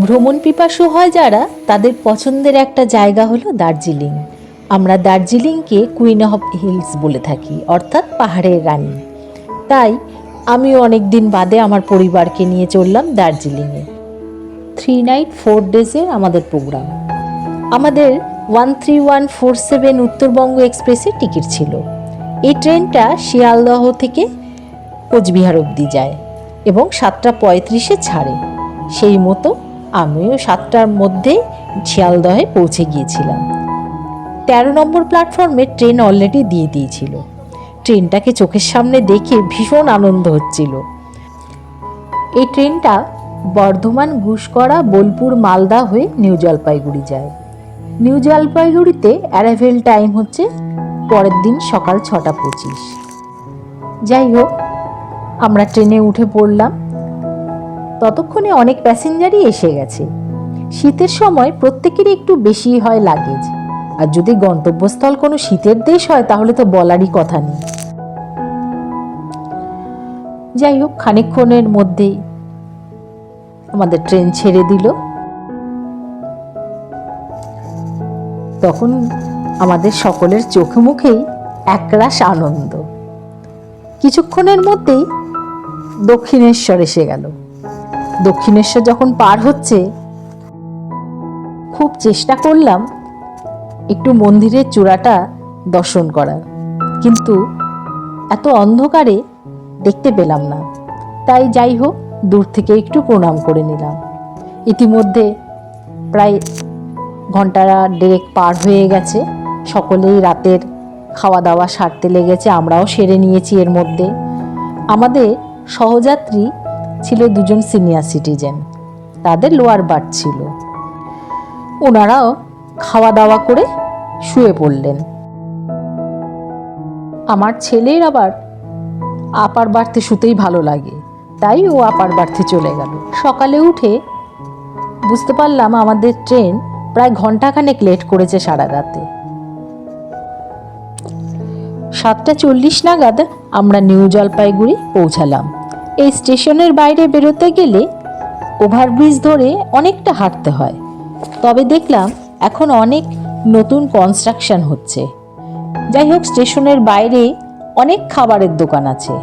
ভ্রমণ পিপাসু হয় যারা, তাদের পছন্দের একটা জায়গা হলো দার্জিলিং। আমরা দার্জিলিংকে কুইন অফ হিলস বলে থাকি, অর্থাৎ পাহাড়ের রানী। তাই আমিও অনেক দিন বাদে আমার পরিবারকে নিয়ে চললাম দার্জিলিংয়ে। 3 নাইট 4 ডেজের আমাদের প্রোগ্রাম। আমাদের 13147 উত্তরবঙ্গ এক্সপ্রেসের টিকিট ছিল। এই ট্রেনটা শিয়ালদহ থেকে কোচবিহার অবধি যায় এবং 7:35-এ ছাড়ে। সেই মতো আমিও 7টার মধ্যেই শিয়ালদহে পৌঁছে গিয়েছিলাম। 13 নম্বর প্ল্যাটফর্মে ট্রেন অলরেডি দিয়ে দিয়েছিল। ট্রেনটাকে চোখের সামনে দেখে ভীষণ আনন্দ হচ্ছিল। এই ট্রেনটা বর্ধমান, গুসকরা, বোলপুর, মালদা হয়ে নিউ জলপাইগুড়ি যায়। নিউ জলপাইগুড়িতে অ্যারাইভেল টাইম হচ্ছে পরের দিন সকাল 6:25। যাই হোক, আমরা ট্রেনে উঠে পড়লাম। ততক্ষণে অনেক প্যাসেঞ্জারই এসে গেছে। শীতের সময় প্রত্যেকেরই একটু বেশি হয় লাগেজ, আর যদি গন্তব্যস্থল কোনো শীতের দেশ হয় তাহলে তো বলারই কথা নেই। যাই হোক, খানিকক্ষণের মধ্যেই আমাদের ট্রেন ছেড়ে দিল। তখন আমাদের সকলের চোখে মুখেই একরাশ আনন্দ। কিছুক্ষণের মধ্যেই দক্ষিণেশ্বর এসে গেল। দক্ষিণেশ্বর যখন পার হচ্ছে, খুব চেষ্টা করলাম একটু মন্দিরের চূড়াটা দর্শন করার, কিন্তু এত অন্ধকারে দেখতে পেলাম না। তাই যাই হোক, দূর থেকে একটু প্রণাম করে নিলাম। ইতিমধ্যে প্রায় ঘন্টা দেড়েক পার হয়ে গেছে। সকলেই রাতের খাওয়া দাওয়া সারতে লেগেছে, আমরাও সেরে নিয়েছি। এর মধ্যে আমাদের সহযাত্রী ছিল 2জন সিনিয়র সিটিজেন, তাদের লোয়ার বার্থ ছিল। ওনারাও খাওয়া দাওয়া করে শুয়ে পড়লেন। আমার ছেলের আবার আপার বার্থে শুতেই ভালো লাগে, তাই ও আপার বার্থে চলে গেল। সকালে উঠে বুঝতে পারলাম আমাদের ট্রেন প্রায় ঘন্টাখানেক লেট করেছে সারা রাতে। 7:40 নাগাদ আমরা নিউ জলপাইগুড়ি পৌঁছালাম। এই স্টেশনের বাইরে বেরোতে গেলে ওভারব্রিজ ধরে অনেকটা হাঁটতে হয়। তবে দেখলাম এখন অনেক নতুন কনস্ট্রাকশন হচ্ছে। যাই হোক, স্টেশনের বাইরে অনেক খাবারের দোকান আছে।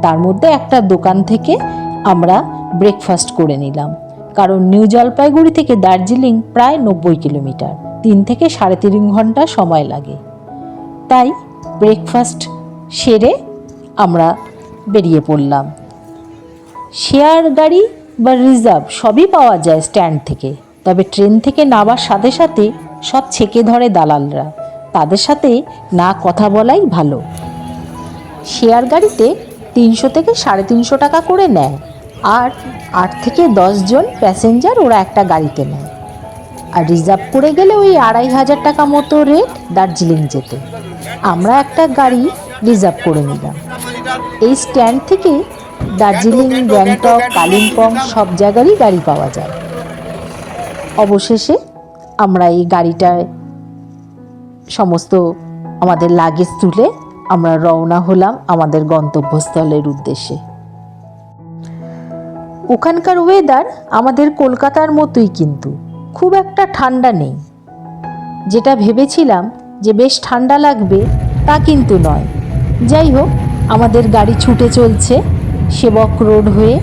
তার মধ্যে একটা দোকান থেকে আমরা ব্রেকফাস্ট করে নিলাম, কারণ নিউ জলপাইগুড়ি থেকে দার্জিলিং প্রায় 90 কিলোমিটার, 3 থেকে 3.5 ঘন্টা সময় লাগে। তাই ব্রেকফাস্ট সেরে আমরা বেরিয়ে পড়লাম। শেয়ার গাড়ি বা রিজার্ভ সবই পাওয়া যায় স্ট্যান্ড থেকে, তবে ট্রেন থেকে নামার সাথে সাথে সব ছেকে ধরে দালালরা, তাদের সাথে না কথা বলাই ভালো। শেয়ার গাড়িতে 300 থেকে 350 টাকা করে নেয়, আর 8 থেকে 10 জন প্যাসেঞ্জার ওরা একটা গাড়িতে নেয়। আর রিজার্ভ করে গেলে ওই 2500 টাকা মতো রেট দার্জিলিং যেতে। আমরা একটা গাড়ি রিজার্ভ করে নিলাম। এই স্ট্যান্ড থেকে দার্জিলিং, গ্যাংটক, কালিম্পং সব জায়গারই গাড়ি পাওয়া যায়। অবশেষে আমরা এই গাড়িটায় সমস্ত আমাদের লাগেজ তুলে আমরা রওনা হলাম আমাদের গন্তব্যস্থলের উদ্দেশ্যে। ওখানকার ওয়েদার আমাদের কলকাতার মতোই, কিন্তু খুব একটা ঠান্ডা নেই। যেটা ভেবেছিলাম যে বেশ ঠান্ডা লাগবে, তা কিন্তু নয়। যাই হোক, আমাদের গাড়ি ছুটে চলছে সেবক রোড হয়ে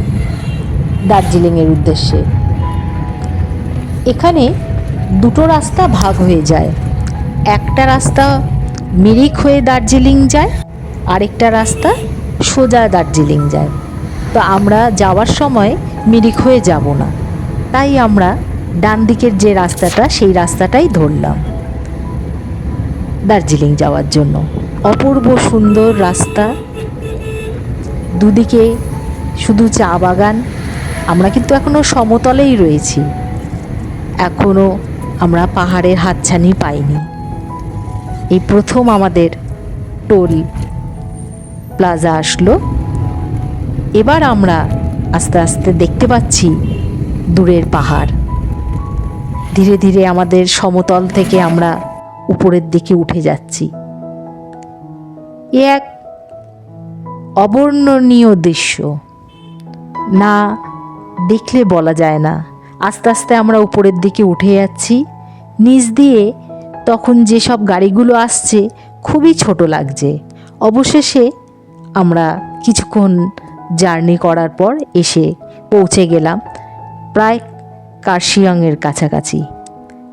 দার্জিলিংয়ের উদ্দেশ্যে। এখানে দুটো রাস্তা ভাগ হয়ে যায়। একটা রাস্তা মিরিক হয়ে দার্জিলিং যায়, আরেকটা রাস্তা সোজা দার্জিলিং যায়। তো আমরা যাওয়ার সময় মিরিক হয়ে যাব না, তাই আমরা ডান দিকের যে রাস্তাটা, সেই রাস্তাটাই ধরলাম দার্জিলিং যাওয়ার জন্য। অপূর্ব সুন্দর রাস্তা, দুদিকে শুধু চা বাগান। আমরা কিন্তু এখনও সমতলেই রয়েছি, এখনও আমরা পাহাড়ের হাতছানি পাইনি। এই প্রথম আমাদের টোল প্লাজা আসলো। এবার আমরা আস্তে আস্তে দেখতে পাচ্ছি দূরের পাহাড়। ধীরে ধীরে আমাদের সমতল থেকে আমরা উপরের দিকে উঠে যাচ্ছি। এ এক অবর্ণনীয় দৃশ্য, না দেখলে বলা যায় না। আস্তে আস্তে আমরা উপরের দিকে উঠে যাচ্ছি। নিচ দিয়ে তখন যেসব গাড়িগুলো আসছে খুবই ছোট লাগছে। অবশেষে আমরা কিছুক্ষণ জার্নি করার পর এসে পৌঁছে গেলাম প্রায় কার্শিয়ংয়ের কাছাকাছি।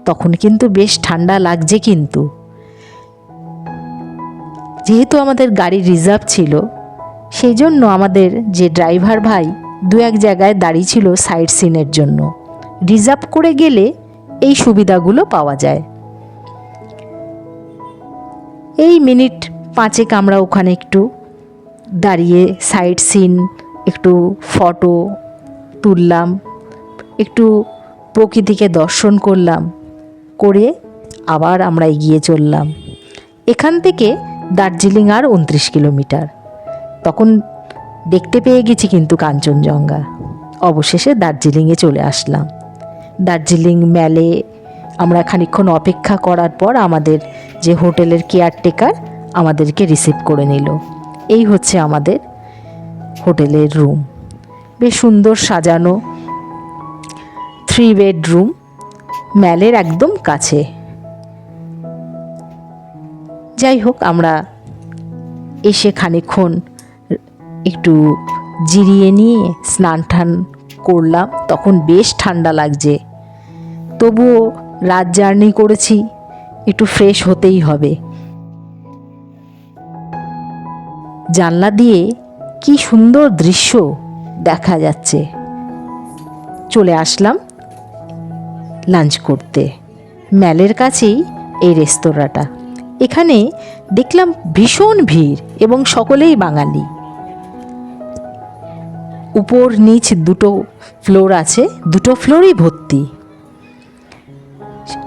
তখন কিন্তু বেশ ঠান্ডা লাগছে, কিন্তু যেহেতু আমাদের গাড়ি রিজার্ভ ছিল সেই জন্য আমাদের যে ড্রাইভার ভাই দু এক জায়গায় দাঁড়িয়ে ছিল সাইট সিনের জন্য। রিজার্ভ করে গেলে এই সুবিধাগুলো পাওয়া যায়। এই মিনিট 5 আমরা ওখানে একটু দাঁড়িয়ে সাইট সিন, একটু ফটো তুললাম, একটু প্রকৃতিকে দর্শন করলাম, করে আবার আমরা এগিয়ে চললাম। এখান থেকে দার্জিলিং আর 29 কিলোমিটার। তখন দেখতে পেয়ে গেছি কিন্তু কাঞ্চনজঙ্ঘা। অবশেষে দার্জিলিংয়ে চলে আসলাম। দার্জিলিং ম্যালে আমরা খানিকক্ষণ অপেক্ষা করার পর আমাদের যে হোটেলের কেয়ারটেকার আমাদেরকে রিসিভ করে নিল। এই হচ্ছে আমাদের হোটেলের রুম, বেশ সুন্দর সাজানো, 3 বেডরুম, ম্যালের একদম কাছে। যাই হোক, আমরা এসে খানিকক্ষণ একটু জিরিয়ে নিয়ে স্নান টান করলাম। তখন বেশ ঠান্ডা লাগছে, তবুও রাত জার্নি করেছি, একটু ফ্রেশ হতেই হবে। জানলা দিয়ে কি সুন্দর দৃশ্য দেখা যাচ্ছে। চলে আসলাম লাঞ্চ করতে। ম্যালের কাছেই এই রেস্তোরাঁটা। এখানে দেখলাম ভীষণ ভিড় এবং সকলেই বাঙালি। উপর নিচ দুটো ফ্লোর আছে, দুটো ফ্লোরই ভর্তি।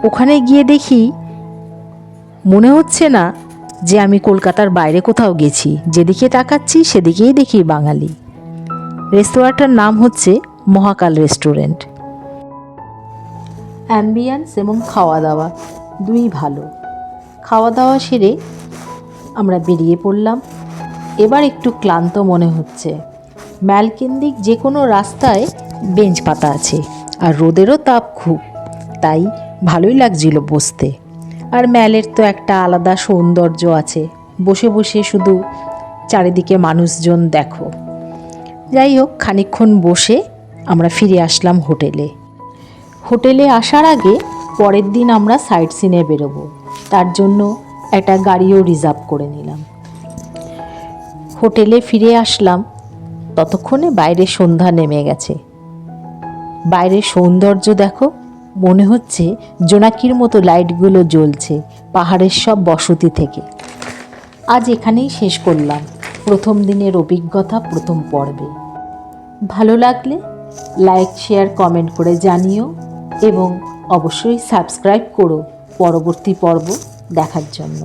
ওখানে গিয়ে দেখি মনে হচ্ছে না যে আমি কলকাতার বাইরে কোথাও গেছি। যেদিকে তাকাচ্ছি সেদিকেই দেখি বাঙালি। রেস্তোরাঁটার নাম হচ্ছে মহাকাল রেস্টুরেন্ট। অ্যাম্বিয়েন্স এবং খাওয়া দাওয়া দুই ভালো। খাওয়া দাওয়া সেরে আমরা বেরিয়ে পড়লাম। এবার একটু ক্লান্ত মনে হচ্ছে। ম্যালকেন্দ্রিক যে কোনো রাস্তায় বেঞ্চ পাতা আছে, আর রোদেরও তাপ খুব, তাই ভালোই লাগছিল বসতে। আর ম্যালের তো একটা আলাদা সৌন্দর্য আছে, বসে বসে শুধু চারিদিকে মানুষজন দেখো। যাই হোক, খানিকক্ষণ বসে আমরা ফিরে আসলাম হোটেলে। হোটেলে আসার আগে পরের দিন আমরা সাইট সিনে বেরোবো, তার জন্য একটা গাড়িও রিজার্ভ করে নিলাম। হোটেলে ফিরে আসলাম, ততক্ষণে বাইরে সন্ধ্যা নেমে গেছে। বাইরের সৌন্দর্য দেখো, মনে হচ্ছে জোনাকির মতো লাইটগুলো জ্বলছে পাহাড়ের সব বসতি থেকে। আজ এখানেই শেষ করলাম প্রথম দিনের অভিজ্ঞতা প্রথম পর্বে। ভালো লাগলে লাইক, শেয়ার, কমেন্ট করে জানিও এবং অবশ্যই সাবস্ক্রাইব করো পরবর্তী পর্ব দেখার জন্য।